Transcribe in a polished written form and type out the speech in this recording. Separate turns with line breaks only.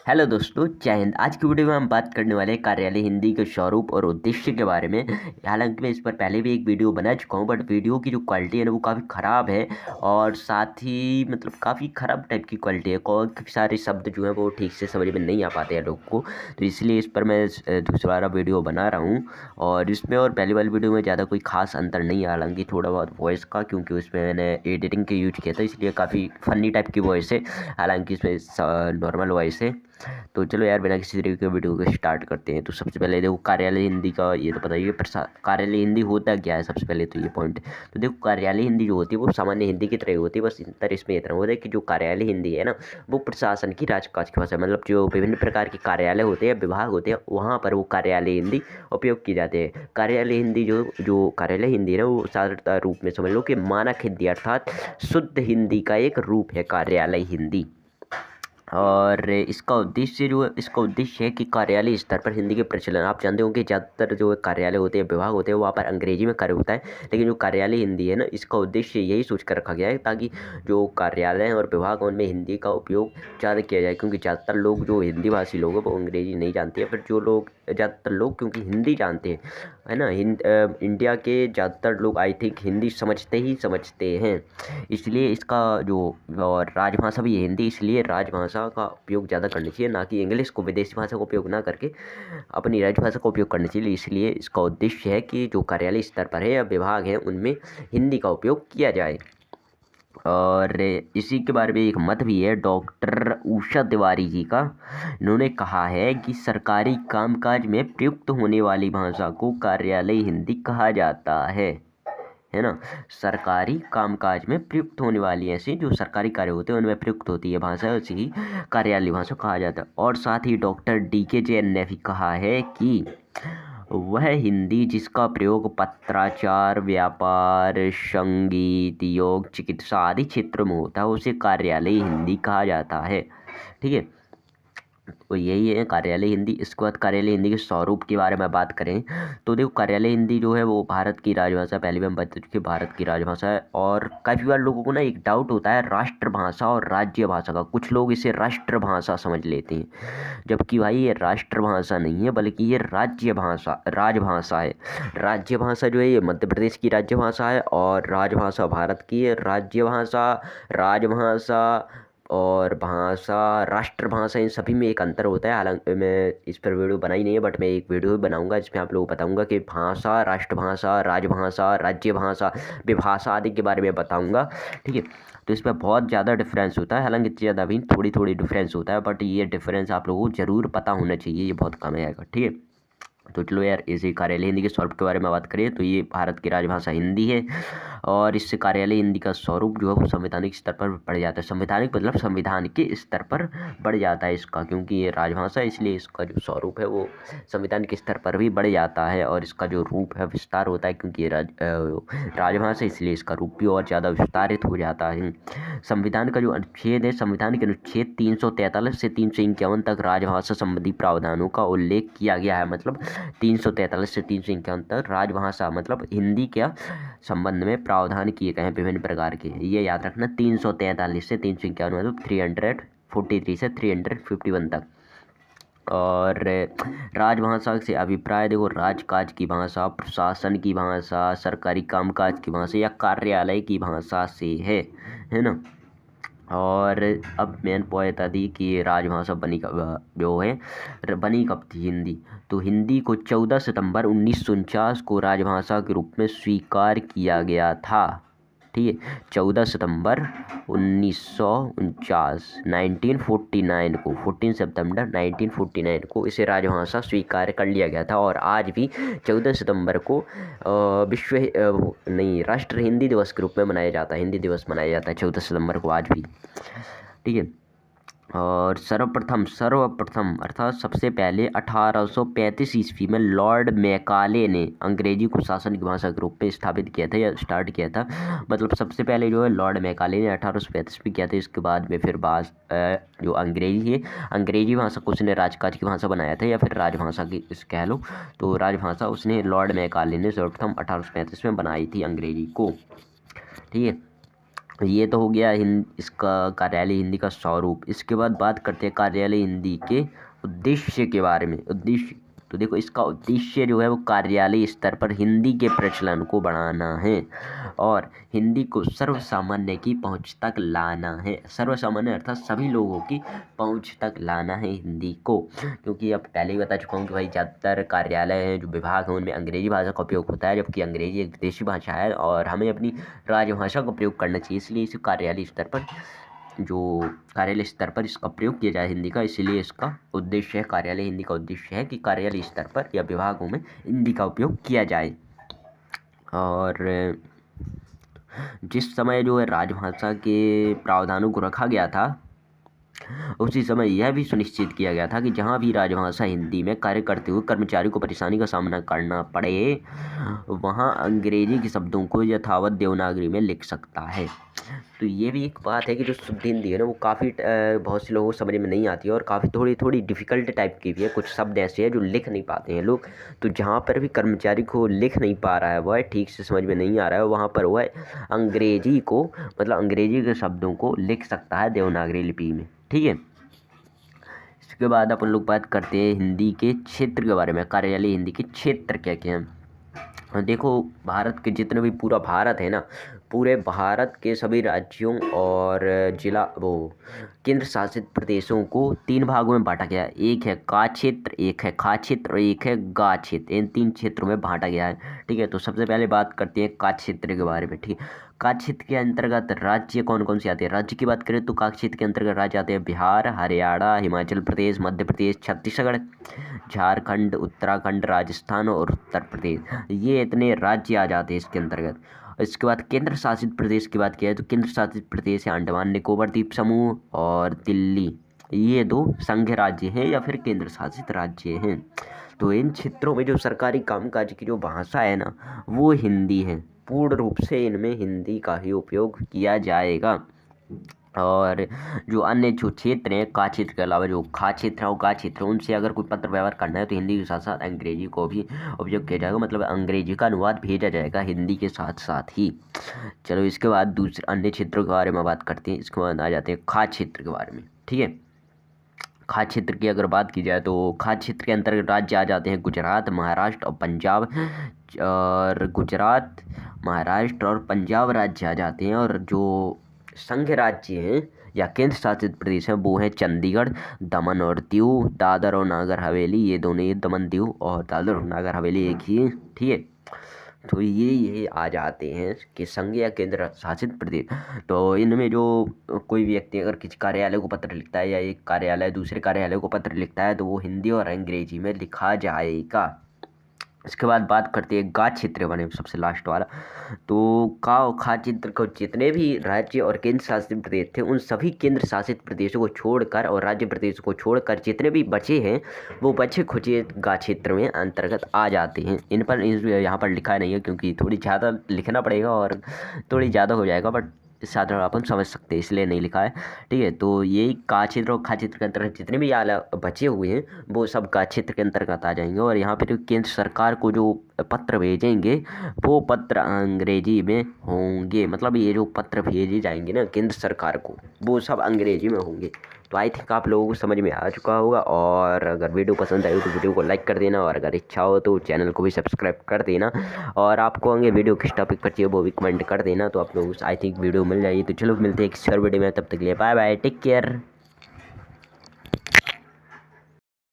Hello दोस्तों, जय हिंद। आज की वीडियो में हम बात करने वाले हैं कार्यालय हिंदी के स्वरूप और उद्देश्य के बारे में। हालांकि मैं इस पर पहले भी एक वीडियो बना चुका हूं, बट वीडियो की जो क्वालिटी है ना वो काफ़ी ख़राब है और साथ ही मतलब काफ़ी ख़राब टाइप की क्वालिटी है। काफ़ी सारे शब्द जो हैं वो ठीक से समझ में नहीं आ पाते हैं लोग को, तो इसलिए इस पर मैं दूसरा वीडियो बना रहा हूँ। और इसमें और पहली वाली वीडियो में ज़्यादा कोई खास अंतर नहीं है, हालांकि थोड़ा बहुत वॉइस का, क्योंकि उसमें मैंने एडिटिंग के यूज किया था, इसलिए काफ़ी फ़नी टाइप की वॉइस है। हालांकि इसमें नॉर्मल वॉइस है। तो चलो यार, बिना किसी तरीके के वीडियो को स्टार्ट करते हैं। तो सबसे पहले देखो, कार्यालय हिंदी का ये तो बताइए, कार्यालय हिंदी होता क्या है। सबसे पहले तो ये पॉइंट, तो देखो कार्यालय हिंदी जो होती है वो सामान्य हिंदी की तरह होती है, बस अंतर इसमें इतना होता है कि जो कार्यालय हिंदी है ना वो प्रशासन की राजकाज की भाषा, मतलब जो विभिन्न प्रकार के कार्यालय होते हैं, विभाग होते हैं, वहाँ पर वो कार्यालय हिंदी उपयोग की जाती है। कार्यालय हिंदी जो कार्यालय हिंदी है ना वो साधारण रूप में समझ लो कि मानक हिंदी अर्थात शुद्ध हिंदी का एक रूप है कार्यालय हिंदी। और इसका उद्देश्य है कि कार्यालय स्तर पर हिंदी के प्रचलन, आप जानते हो कि ज़्यादातर जो कार्यालय होते हैं, विभाग होते हैं, वहाँ पर अंग्रेजी में कार्य होता है। लेकिन जो कार्यालय हिंदी है ना, इसका उद्देश्य यही सोच कर रखा गया है ताकि जो कार्यालय और विभाग उनमें हिंदी का उपयोग ज़्यादा किया जाए, क्योंकि ज़्यादातर लोग जो हिंदी भाषी लोग हैं वो अंग्रेजी नहीं जानते हैं। फिर जो लोग ज़्यादातर लोग क्योंकि हिंदी जानते हैं, है ना, इंडिया के ज़्यादातर लोग आई थिंक हिंदी समझते हैं, इसलिए इसका जो और राजभाषा भी है हिंदी, इसलिए राजभाषा का उपयोग ज़्यादा करना चाहिए, ना कि इंग्लिश को, विदेशी भाषा का उपयोग ना करके अपनी राजभाषा का उपयोग करना चाहिए। इसलिए इसका उद्देश्य है कि जो कार्यालय स्तर पर है या विभाग है उनमें हिंदी का उपयोग किया जाए। और इसी के बारे में एक मत भी है डॉक्टर उषा तिवारी जी का। इन्होंने कहा है कि सरकारी कामकाज में प्रयुक्त होने वाली भाषा को कार्यालय हिंदी कहा जाता है ना। सरकारी कामकाज में प्रयुक्त होने वाली ऐसी जो सरकारी कार्य होते हैं उनमें प्रयुक्त होती है भाषा, उसी ही कार्यालय भाषा कहा जाता है। और साथ ही डॉक्टर DK जैन ने भी कहा है कि वह हिंदी जिसका प्रयोग पत्राचार, व्यापार, संगीत, योग, चिकित्सा आदि क्षेत्रों में होता है उसे कार्यालय हिंदी कहा जाता है। ठीक है, तो यही है कार्यालय हिंदी। इसके बाद कार्यालय हिंदी के स्वरूप के बारे में बात करें तो देखो, कार्यालय हिंदी जो है वो भारत की राजभाषा, पहले भी हम बता चुके, भारत की राजभाषा है। और काफ़ी बार लोगों को ना एक डाउट होता है राष्ट्रभाषा और राज्य भाषा का, कुछ लोग इसे राष्ट्रभाषा समझ लेते हैं, जबकि भाई ये राष्ट्रभाषा नहीं है बल्कि ये राजभाषा है। राज्य भाषा जो है ये मध्य प्रदेश की राज्य भाषा है और राजभाषा भारत की है। राज्य भाषा, राजभाषा और भाषा, राष्ट्रभाषा, इन सभी में एक अंतर होता है। हालांकि मैं इस पर वीडियो बनाई नहीं है, बट मैं एक वीडियो बनाऊंगा जिसमें आप लोगों को बताऊंगा कि भाषा, राष्ट्रभाषा, राजभाषा, राज्य भाषा, विभाषा आदि के बारे में बताऊंगा। ठीक है, तो इसमें बहुत ज़्यादा डिफरेंस होता है, हालांकि इतनी ज़्यादा भी थोड़ी थोड़ी डिफरेंस होता है, बट ये डिफरेंस आप लोगों को ज़रूर पता होना चाहिए, ये बहुत कम आएगा। ठीक है, तो चलो यार, इसी कार्यालय हिंदी के स्वरूप के बारे में बात करें तो ये भारत की राजभाषा हिंदी है और इससे कार्यालय हिंदी का स्वरूप जो है वो संवैधानिक स्तर पर बढ़ जाता है। संवैधानिक मतलब संविधान के स्तर पर बढ़ जाता है इसका, क्योंकि ये राजभाषा है इसलिए इसका जो स्वरूप है वो संविधान के स्तर पर भी बढ़ जाता है। और इसका जो रूप है विस्तार होता है, क्योंकि ये राजभाषा, इसलिए इसका रूप भी और ज़्यादा विस्तारित हो जाता है। संविधान का जो अनुच्छेद है, संविधान के अनुच्छेद 343 से 351 तक राजभाषा संबंधी प्रावधानों का उल्लेख किया गया है। मतलब 343 से 351 तक राजभाषा मतलब हिंदी के संबंध में प्रावधान किए गए हैं विभिन्न प्रकार के, ये याद रखना। 343 से 351 मतलब 343 से 351 तक। और राजभाषा से अभिप्राय देखो, राजकाज की भाषा, प्रशासन की भाषा, सरकारी कामकाज की भाषा या कार्यालय की भाषा से है ना। और अब मेन पॉइंट बता दी कि राजभाषा बनी कब, जो है बनी कब थी हिंदी। तो हिंदी को 14 सितंबर 1949 को राजभाषा के रूप में स्वीकार किया गया था। ठीक है, 14 सितंबर 1949 1949 को, 14 सितंबर 1949 को इसे राजभाषा स्वीकार कर लिया गया था। और आज भी 14 सितंबर को राष्ट्र हिंदी दिवस के रूप में मनाया जाता है। हिंदी दिवस मनाया जाता है 14 सितंबर को आज भी। ठीक है, और सर्वप्रथम अर्थात सबसे पहले 1835 ईस्वी में लॉर्ड मैकाले ने अंग्रेजी को शासन की भाषा के रूप में स्थापित किया था या स्टार्ट किया था। मतलब सबसे पहले जो है लॉर्ड मैकाले ने 1835 में किया था। इसके बाद में फिर जो अंग्रेजी है, अंग्रेजी भाषा को उसने राजकाज की भाषा बनाया था, या फिर राजभाषा की इस कह लो। तो राजभाषा उसने लॉर्ड मैकाले ने सर्वप्रथम 1835 में बनाई थी अंग्रेजी को। ठीक है, ये तो हो गया इसका कार्यालय हिंदी का स्वरूप। इसके बाद बात करते हैं कार्यालय हिंदी के उद्देश्य के बारे में। उद्देश्य तो देखो, इसका उद्देश्य जो है वो कार्यालय स्तर पर हिंदी के प्रचलन को बढ़ाना है और हिंदी को सर्वसामान्य की पहुंच तक लाना है। सर्वसामान्य अर्थात सभी लोगों की पहुंच तक लाना है हिंदी को, क्योंकि अब पहले ही बता चुका हूँ कि भाई ज़्यादातर कार्यालय हैं जो विभाग हैं उनमें अंग्रेजी भाषा का उपयोग होता है, जबकि अंग्रेजी एक विदेशी भाषा है और हमें अपनी राजभाषा का प्रयोग करना चाहिए। इसलिए इसे कार्यालय स्तर पर इसका प्रयोग किया जाए हिंदी का, इसलिए इसका उद्देश्य है, कार्यालय हिंदी का उद्देश्य है कि कार्यालय स्तर पर या विभागों में हिंदी का उपयोग किया जाए। और जिस समय जो है राजभाषा के प्रावधानों को रखा गया था, उसी समय यह भी सुनिश्चित किया गया था कि जहाँ भी राजभाषा हिंदी में कार्य करते हुए कर्मचारी को परेशानी का सामना करना पड़े, वहाँ अंग्रेजी के शब्दों को यथावत देवनागरी में लिख सकता है। तो ये भी एक बात है कि जो शुद्ध हिंदी है ना, वो काफ़ी बहुत से लोगों को समझ में नहीं आती है और काफ़ी थोड़ी डिफ़िकल्ट टाइप की भी है। कुछ शब्द ऐसे हैं जो लिख नहीं पाते हैं लोग, तो जहाँ पर भी कर्मचारी को लिख नहीं पा रहा है, वह ठीक से समझ में नहीं आ रहा है, वहाँ पर वह अंग्रेजी को मतलब अंग्रेजी के शब्दों को लिख सकता है देवनागरी लिपि में। ठीक है। इसके बाद अपन लोग बात करते हैं हिंदी के क्षेत्र के बारे में। कार्यालय हिंदी के क्षेत्र क्या क्या हैं। देखो, भारत के जितने भी पूरा भारत है ना, पूरे भारत के सभी राज्यों और जिला केंद्र शासित प्रदेशों को 3 भागों में बांटा गया है। एक है का क्षेत्र, एक है खा क्षेत्र और एक है गा क्षेत्र। इन 3 क्षेत्रों में बांटा गया है। ठीक है, तो सबसे पहले बात करते हैं का क्षेत्र के बारे में। ठीक है, का क्षेत्र के अंतर्गत राज्य कौन कौन से आते हैं। राज्य की बात करें तो का क्षेत्र के अंतर्गत राज्य आते हैं बिहार, हरियाणा, हिमाचल प्रदेश, मध्य प्रदेश, छत्तीसगढ़, झारखंड, उत्तराखंड, राजस्थान और उत्तर प्रदेश। ये इतने राज्य आ जाते हैं इसके अंतर्गत। इसके बाद केंद्र शासित प्रदेश की बात किया है तो केंद्र शासित प्रदेश है अंडमान निकोबार द्वीप समूह और दिल्ली। ये 2 संघ राज्य हैं या फिर केंद्र शासित राज्य हैं। तो इन क्षेत्रों में जो सरकारी कामकाज की जो भाषा है ना, वो हिंदी है। पूर्ण रूप से इनमें हिंदी का ही उपयोग किया जाएगा। और जो अन्य जो क्षेत्र हैं का क्षेत्र के अलावा जो खा क्षेत्र है और गा क्षेत्र, उनसे अगर कोई पत्र व्यवहार करना है तो हिंदी के साथ साथ अंग्रेजी को भी उपयोग किया जाएगा, मतलब अंग्रेजी का अनुवाद भेजा जाएगा हिंदी के साथ साथ ही। चलो, इसके बाद दूसरे अन्य क्षेत्रों के बारे में बात करते हैं। इसके बाद आ जाते हैं खा क्षेत्र के बारे में। ठीक है, खा क्षेत्र की अगर बात की जाए तो खा क्षेत्र के अंतर्गत राज्य आ जाते हैं गुजरात, महाराष्ट्र और पंजाब। और गुजरात, महाराष्ट्र और पंजाब राज्य आ जाते हैं। और जो संघ राज्य हैं या केंद्र शासित प्रदेश हैं वो हैं चंडीगढ़, दमन और दीव, दादर और नागर हवेली। ये दोनों, ये दमन दीव और दादर और नागर हवेली एक ही है। ठीक है, तो ये आ जाते हैं कि संघ या केंद्र शासित प्रदेश। तो इनमें जो कोई व्यक्ति अगर किसी कार्यालय को पत्र लिखता है या एक कार्यालय दूसरे कार्यालय को पत्र लिखता है तो वो हिंदी और अंग्रेजी में लिखा जाएगा। इसके बाद बात करते हैं गा क्षेत्र बने सबसे लास्ट वाला। तो का और खा क्षेत्र को जितने भी राज्य और केंद्र शासित प्रदेश थे, उन सभी केंद्र शासित प्रदेशों को छोड़कर और राज्य प्रदेशों को छोड़कर जितने भी बचे हैं वो बचे खुचे गा क्षेत्र में अंतर्गत आ जाते हैं। इन पर यहाँ पर लिखा नहीं है क्योंकि थोड़ी ज़्यादा लिखना पड़ेगा और थोड़ी ज़्यादा हो जाएगा, बट साधारण अपन समझ सकते हैं इसलिए नहीं लिखा है। ठीक है, तो यही का क्षेत्र और खा क्षेत्र के अंतर्गत जितने भी आला बचे हुए हैं वो सब का क्षेत्र के अंतर्गत आ जाएंगे। और यहाँ पे जो केंद्र सरकार को जो पत्र भेजेंगे वो पत्र अंग्रेजी में होंगे, मतलब ये जो पत्र भेजे जाएंगे ना केंद्र सरकार को, वो सब अंग्रेजी में होंगे। तो आई थिंक आप लोगों को समझ में आ चुका होगा। और अगर वीडियो पसंद आई हो तो वीडियो को लाइक कर देना और अगर इच्छा हो तो चैनल को भी सब्सक्राइब कर देना। और आपको आगे वीडियो किस टॉपिक पर चाहिए वो भी कमेंट कर देना, तो आप लोगों को आई थिंक वीडियो मिल जाएगी। तो चलो मिलते हैं एक और वीडियो में, तब तक के लिए बाय बाय, टेक केयर।